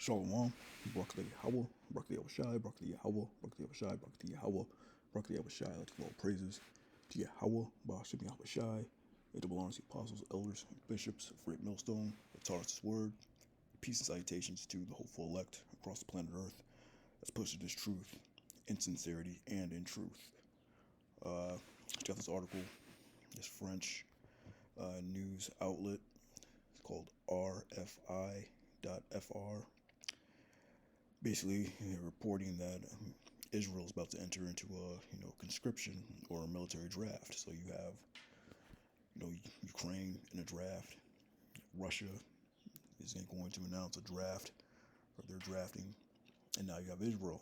Shalom, Barak Yahweh, Barak Yahushai, Barak Yahweh, Barak Yahushai, Barak Yahweh, Barak Yahushai. Let the Lord praises to Yahweh, Ba'ashem Yahushai. It belongs to the apostles, elders, and bishops of Great Millstone that taught us His word. Peace and salutations to the hopeful elect across the planet Earth that's pushing this truth in sincerity and in truth. Got this article, this French news outlet. It's called RFI.fr. Basically, they're reporting that Israel is about to enter into a conscription or a military draft. So you have Ukraine in a draft. Russia is going to announce a draft, or they're drafting, and now you have Israel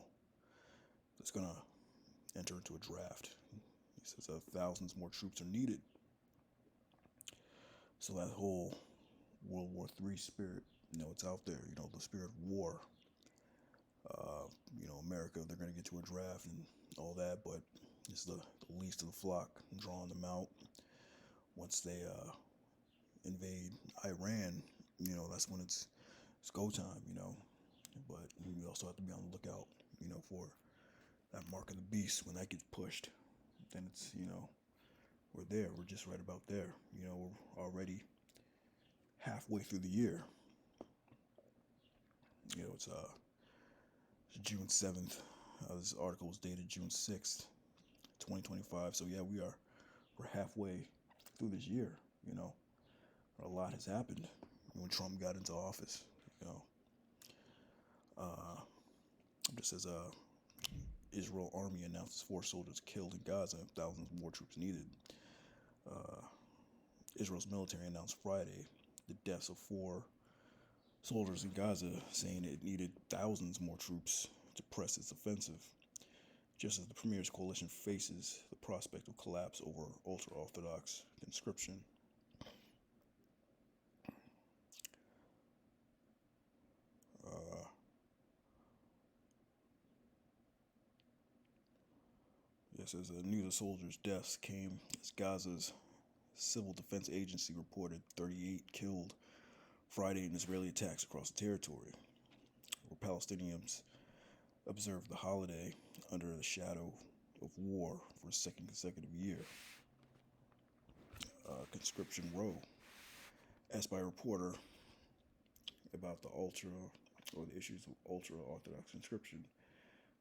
that's gonna enter into a draft. He says thousands more troops are needed. So that whole World War III spirit, it's out there. The spirit of war. America, they're going to get to a draft and all that, but it's the least of the flock, drawing them out. Once they invade Iran, that's when it's go time, But we also have to be on the lookout, for that mark of the beast. When that gets pushed, then it's, we're there. We're just right about there. We're already halfway through the year. It's June 7th. This article was dated June 6th, 2025. So yeah, we're halfway through this year. A lot has happened when Trump got into office. Just as Israel army announces 4 soldiers killed in Gaza, thousands more troops needed. Israel's military announced Friday the deaths of 4 soldiers in Gaza, saying it needed thousands more troops to press its offensive, just as the Premier's coalition faces the prospect of collapse over ultra-Orthodox conscription. Yes, as news of soldiers' deaths came as Gaza's Civil Defense Agency reported 38 killed Friday in Israeli attacks across the territory, where Palestinians observed the holiday under the shadow of war for a second consecutive year. Conscription Row, asked by a reporter about the issues of ultra-Orthodox conscription,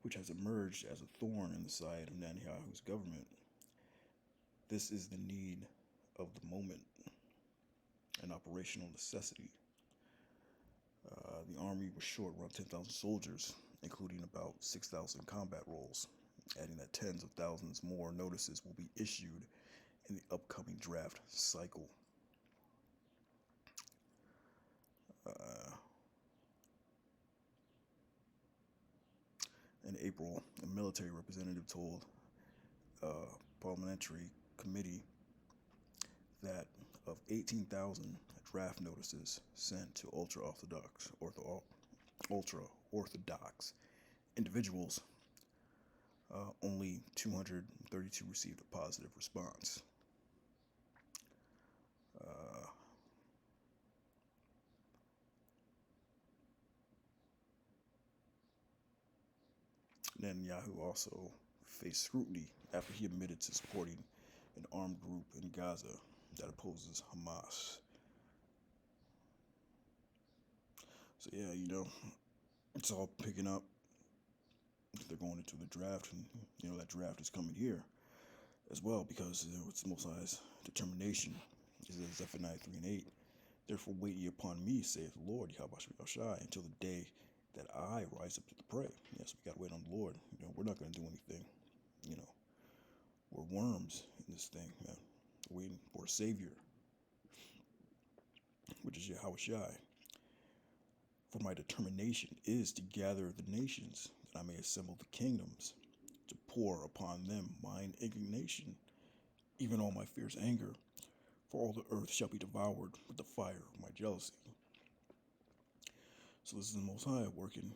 which has emerged as a thorn in the side of Netanyahu's government. This is the need of the moment, an operational necessity. The army was short around 10,000 soldiers, including about 6,000 combat roles, adding that tens of thousands more notices will be issued in the upcoming draft cycle. In April, a military representative told a parliamentary committee that of 18,000 draft notices sent to ultra-Orthodox individuals, only 232 received a positive response. Netanyahu also faced scrutiny after he admitted to supporting an armed group in Gaza that opposes Hamas. So yeah, it's all picking up. They're going into the draft, and that draft is coming here as well, because it's the Most High's determination. It says Zephaniah 3:8. Therefore wait ye upon me, saith the Lord, Yahweh, until the day that I rise up to the prey. Yes, we gotta wait on the Lord. We're not gonna do anything. We're worms in this thing, man. We're waiting for a savior, which is Yahweh. For my determination is to gather the nations, that I may assemble the kingdoms, to pour upon them mine indignation, even all my fierce anger, for all the earth shall be devoured with the fire of my jealousy. So this is the Most High working,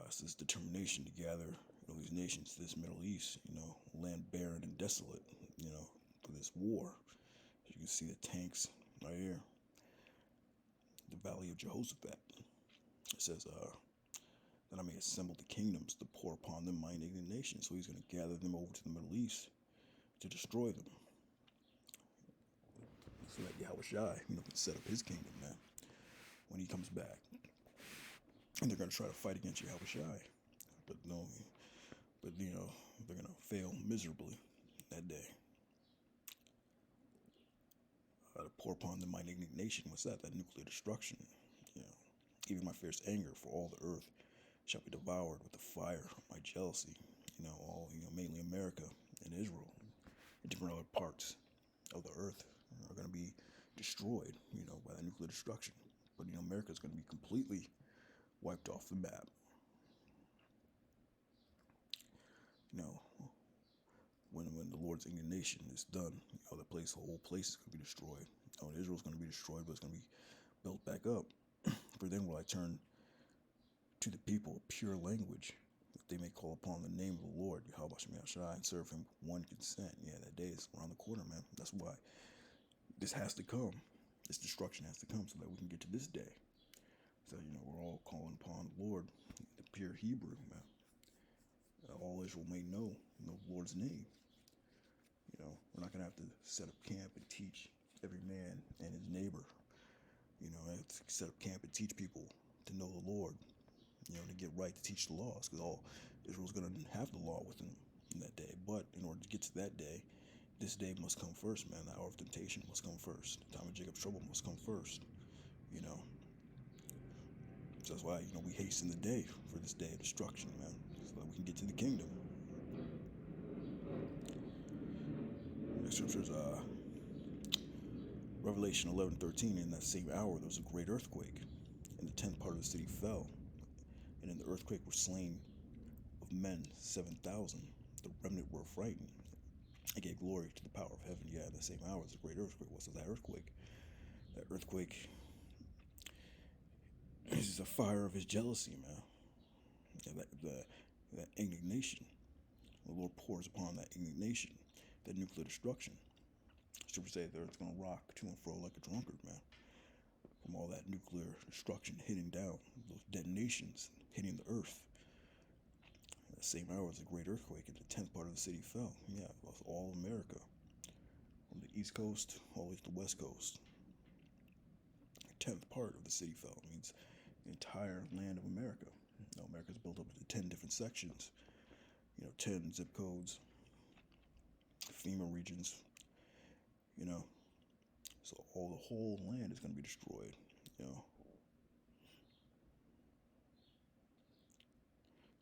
it's this determination to gather these nations to this Middle East, land barren and desolate, for this war. As you can see the tanks right here. The Valley of Jehoshaphat. It says, that I may assemble the kingdoms to pour upon them mine indignation. So he's going to gather them over to the Middle East to destroy them. So that Yahweh Shai, can set up his kingdom, man, when he comes back. And they're going to try to fight against Yahweh Shai. But no, they're going to fail miserably that day. To pour upon them mine indignation. What's that? That nuclear destruction. Even my fierce anger for all the earth shall be devoured with the fire of my jealousy. All, mainly America and Israel and different other parts of the earth are going to be destroyed, by that nuclear destruction. But, America is going to be completely wiped off the map. When the Lord's indignation is done, the whole place is going to be destroyed. Israel's going to be destroyed, but it's going to be built back up. For then will I turn to the people a pure language, that they may call upon the name of the Lord, Yahweh Shai, and serve him with one consent. Yeah, that day is around the corner, man. That's why this has to come. This destruction has to come so that we can get to this day. So, we're all calling upon the Lord, the pure Hebrew, man. All Israel may know the Lord's name. We're not going to have to set up camp and teach every man and his neighbor. Have to set up camp and teach people to know the Lord, to get right, to teach the laws, because all Israel's going to have the law with them in that day. But in order to get to that day, this day must come first, man. The hour of temptation must come first. The time of Jacob's trouble must come first, So that's why, we hasten the day for this day of destruction, man, so that we can get to the kingdom. The scriptures, Revelation 11:13, in that same hour there was a great earthquake, and the 10th part of the city fell, and in the earthquake were slain of men 7,000. The remnant were frightened and gave glory to the power of heaven. Yeah, in the same hour as a great earthquake. What's that earthquake? That earthquake is the fire of his jealousy, man. Yeah, that indignation. The Lord pours upon that indignation, that nuclear destruction. Scripture say that it's going to rock to and fro like a drunkard, man. From all that nuclear destruction hitting down, those detonations hitting the earth. In the same hour as a great earthquake, and the 10th part of the city fell. Yeah, it was all America. From the East Coast all the way to the West Coast. The 10th part of the city fell. It means the entire land of America. America's built up into 10 different sections. 10 zip codes, FEMA regions, So the whole land is going to be destroyed,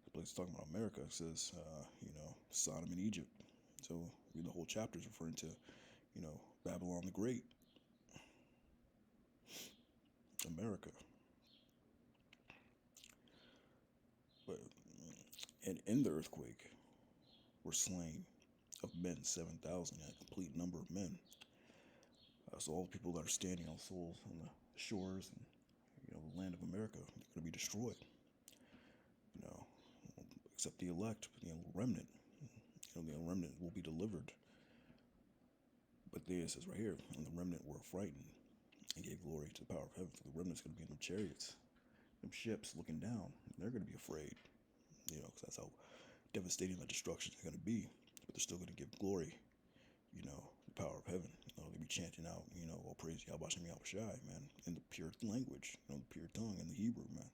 The place talking about America says, Sodom and Egypt. So the whole chapter is referring to, Babylon the Great, America. But and in the earthquake were slain of men 7,000, a complete number of men. So all the people that are standing on souls on the shores and the land of America, they're going to be destroyed. Except the elect, the remnant. The remnant will be delivered. But there it says right here, and the remnant were frightened and gave glory to the power of heaven. So the remnant's going to be in them chariots, them ships looking down. They're going to be afraid, because that's how devastating that destruction is going to be. But they're still going to give glory, the power of heaven. They'll be chanting out, all praise Yahweh Shem Yahweh Shai, man, in the pure language, the pure tongue, in the Hebrew, man,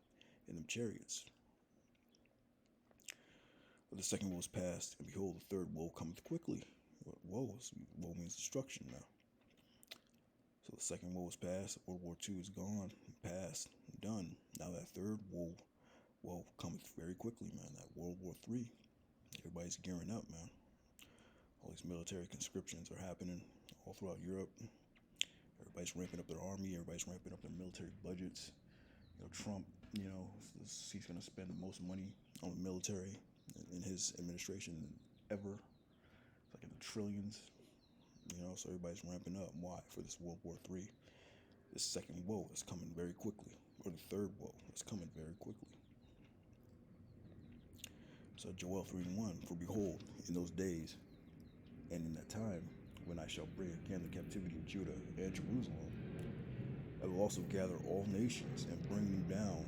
in them chariots. But the second woe is past, and behold, the third woe cometh quickly. Woe means destruction now. So the second woe is past, World War II is gone, past, done. Now that third woe cometh very quickly, man. That World War III. Everybody's gearing up, man. All these military conscriptions are happening all throughout Europe. Everybody's ramping up their army. Everybody's ramping up their military budgets. Trump, he's going to spend the most money on the military in his administration ever. It's like in the trillions. So everybody's ramping up. Why? For this World War III. This second woe is coming very quickly. Or the third woe is coming very quickly. So Joel 3:1, for behold, in those days and in that time, when I shall bring again the captivity of Judah and Jerusalem, I will also gather all nations and bring them down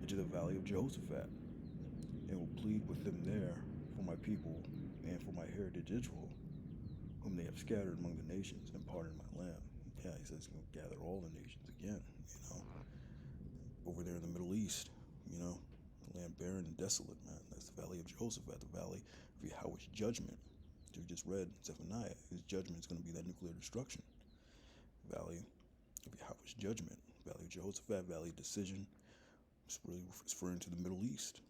into the valley of Jehoshaphat, and will plead with them there for my people and for my heritage Israel, whom they have scattered among the nations and parted my land. Yeah, he says he's going to gather all the nations again, over there in the Middle East, the land barren and desolate, man. That's the valley of Jehoshaphat, the valley of Yahweh's judgment. So we just read Zephaniah, his judgment is going to be that nuclear destruction. Valley of Yahweh's judgment, valley of Jehoshaphat, valley of decision. It's really referring to the Middle East.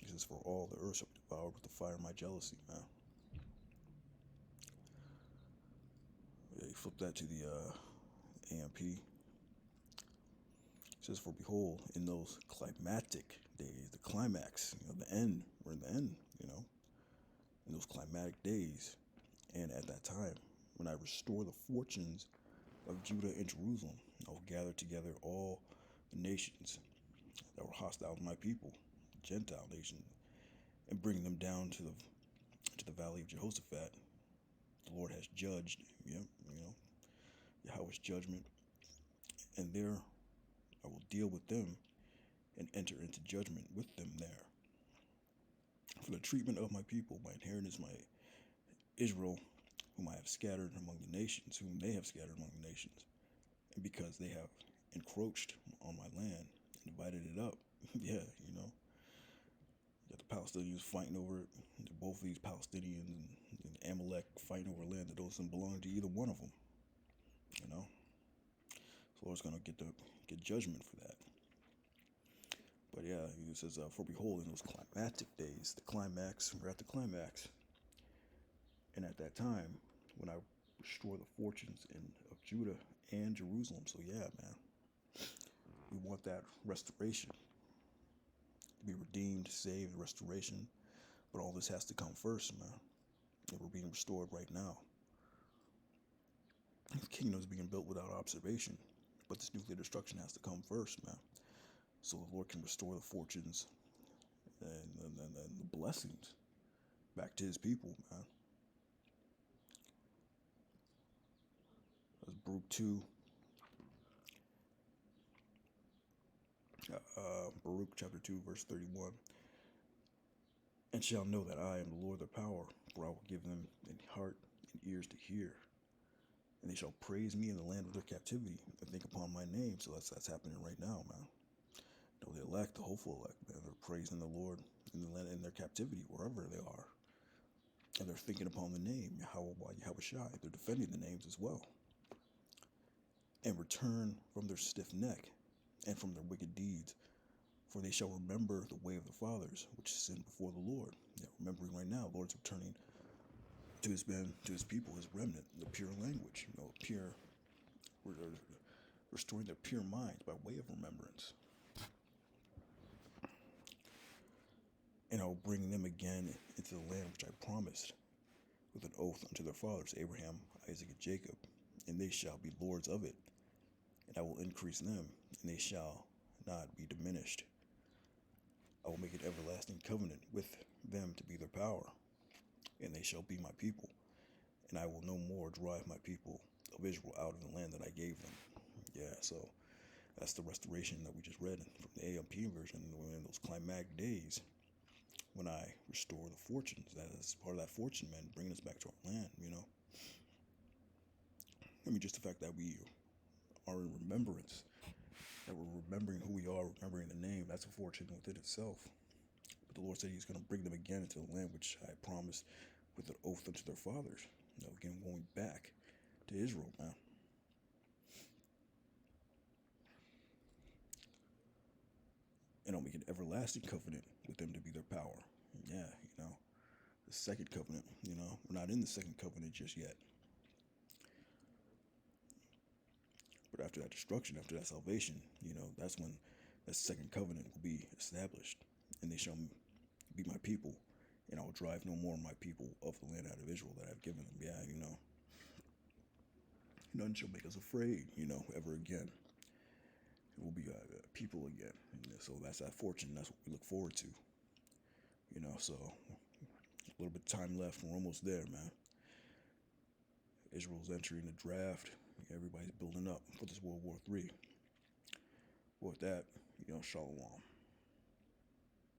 He says, for all the earth shall be devoured with the fire of my jealousy, man. Yeah, you flip that to the AMP. It says, for behold, in those climatic days, the climax, the end, we're in the end, in those climatic days, and at that time, when I restore the fortunes of Judah and Jerusalem, I will gather together all the nations that were hostile to my people, Gentile nations, and bring them down to the valley of Jehoshaphat. The Lord has judged, Yahweh's judgment, and there I will deal with them and enter into judgment with them there. For the treatment of my people, my inheritance, my Israel, whom I have scattered among the nations, whom they have scattered among the nations, and because they have encroached on my land and divided it up. Yeah, got the Palestinians fighting over it. Both these Palestinians and Amalek fighting over land that doesn't belong to either one of them. So Lord's gonna get judgment for that. But yeah, he says, for behold, in those climatic days, the climax, we're at the climax. And at that time, when I restore the fortunes of Judah and Jerusalem. So yeah, man, we want that restoration to be redeemed, saved, restoration. But all this has to come first, man. And we're being restored right now. The kingdom is being built without observation, but this nuclear destruction has to come first, man. So the Lord can restore the fortunes and the blessings back to his people, man. That's Baruch 2. Baruch chapter 2, verse 31. And shall know that I am the Lord of their power, for I will give them a heart and ears to hear. And they shall praise me in the land of their captivity and think upon my name. So that's happening right now, man. The elect, the hopeful elect, man, they're praising the Lord in the land, in their captivity, wherever they are. And they're thinking upon the name, Yahweh. They're defending the names as well. And return from their stiff neck and from their wicked deeds. For they shall remember the way of their fathers, which is sin before the Lord. Yeah, remembering right now, the Lord's returning to his people, his remnant, the pure language, restoring their pure minds by way of remembrance. And I will bring them again into the land which I promised with an oath unto their fathers, Abraham, Isaac, and Jacob, and they shall be lords of it. And I will increase them, and they shall not be diminished. I will make an everlasting covenant with them to be their power, and they shall be my people. And I will no more drive my people of Israel out of the land that I gave them. Yeah, so that's the restoration that we just read from the AMP version. In those climatic days, when I restore the fortunes, that is part of that fortune, man, bringing us back to our land, I mean, just the fact that we are in remembrance, that we're remembering who we are, remembering the name, that's a fortune within itself. But the Lord said he's going to bring them again into the land which I promised with an oath unto their fathers. Again, going back to Israel, man. And I'll make an everlasting covenant with them to be their power. Yeah, the second covenant, we're not in the second covenant just yet. But after that destruction, after that salvation, that's when that second covenant will be established. And they shall be my people, and I will drive no more my people of the land out of Israel that I've given them. Yeah, none shall make us afraid, ever again. It will be people again. So that's that fortune. That's what we look forward to. So a little bit of time left. We're almost there, man. Israel's entering the draft. coming up for this World War III. With that, Shalom.